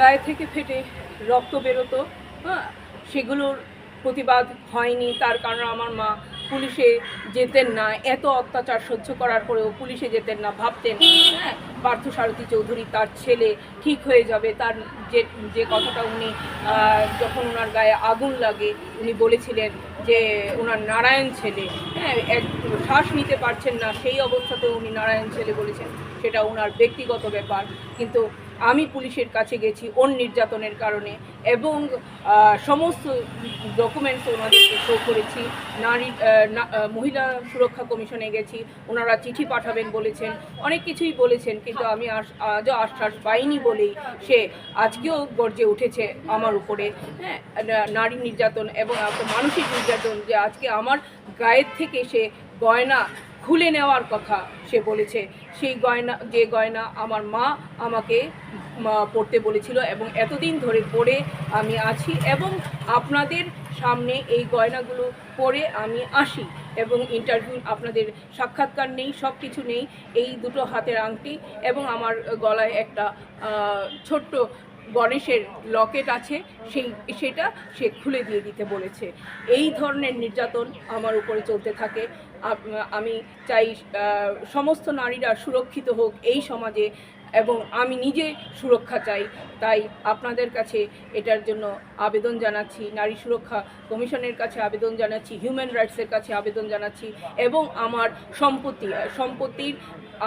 গায়ে থেকে ফেটে রক্ত বেরোতো, হ্যাঁ, সেগুলোর প্রতিবাদ হয়নি। তার কারণ আমার মা পুলিশে যেতেন না, এত অত্যাচার সহ্য করার পরেও পুলিশে যেতেন না, ভাবতেন হ্যাঁ পার্থসারথী চৌধুরী তার ছেলে ঠিক হয়ে যাবে। তার যে যে কথাটা উনি যখন ওনার গায়ে আগুন লাগে উনি বলেছিলেন যে ওনার নারায়ণ ছেলে, হ্যাঁ, এক শ্বাস নিতে পারছেন না, সেই অবস্থাতে উনি নারায়ণ ছেলে বলেছেন, সেটা ওনার ব্যক্তিগত ব্যাপার। কিন্তু আমি পুলিশের কাছে গেছি ওর নির্যাতনের কারণে এবং সমস্ত ডকুমেন্টস ওনাদেরকে শো করেছি। মহিলা সুরক্ষা কমিশনে গেছি, ওনারা চিঠি পাঠাবেন বলেছেন, অনেক কিছুই বলেছেন, কিন্তু আমি আজও আশ্বাস পাইনি বলেই সে আজকেও গর্জে উঠেছে আমার উপরে, হ্যাঁ, নারী নির্যাতন এবং মানসিক নির্যাতন, যে আজকে আমার গায়ের থেকে সে গয়না খুলে নেওয়ার কথা সে বলেছে। সেই গয়না, যে গয়না আমার মা আমাকে পড়তে বলেছিল এবং এতদিন ধরে পরে আমি আছি এবং আপনাদের সামনে এই গয়নাগুলো পরে আমি আসি এবং ইন্টারভিউ আপনাদের সাক্ষাৎকার নেই, সব কিছু নেই। এই দুটো হাতের আংটি এবং আমার গলায় একটা ছোট্ট গণেশের লকেট আছে, সেটা সে খুলে দিয়ে দিতে বলেছে। এই ধরনের নির্যাতন আমার উপরে চলতে থাকে। আমি চাই সমস্ত নারীরা সুরক্ষিত হোক এই সমাজে এবং আমি নিজে সুরক্ষা চাই। তাই আপনাদের কাছে এটার জন্য আবেদন জানাচ্ছি, নারী সুরক্ষা কমিশনের কাছে আবেদন জানাচ্ছি, হিউম্যান রাইটসের কাছে আবেদন জানাচ্ছি এবং আমার সম্পত্তির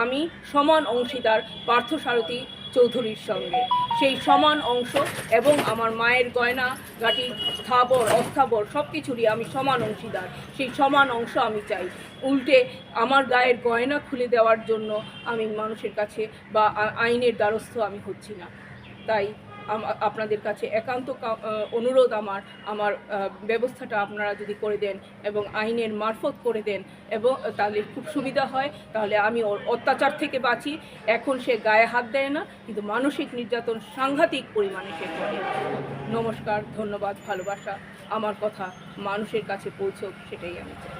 আমি সমান অংশীদার পার্থসারথী চৌধুরীর সঙ্গে, সেই সমান অংশ এবং আমার মায়ের গয়না গাটি স্থাবর অস্থাবর সব কিছুরই আমি সমান অংশীদার। সেই সমান অংশ আমি চাই। উল্টে আমার গায়ের গয়না খুলে দেওয়ার জন্য আমি মানুষের কাছে বা আইনের দ্বারস্থ আমি হচ্ছি না। তাই আপনাদের কাছে একান্ত অনুরোধ আমার ব্যবস্থাটা আপনারা যদি করে দেন এবং আইনের মারফত করে দেন এবং তাহলে খুব সুবিধা হয়। তাহলে আমি ওর অত্যাচার থেকে বাঁচি। এখন সে গায়ে হাত দেয় না, কিন্তু মানসিক নির্যাতন সাংঘাতিক পরিমাণে সে করে। নমস্কার, ধন্যবাদ, ভালোবাসা। আমার কথা মানুষের কাছে পৌঁছক, সেটাই আমি চাই।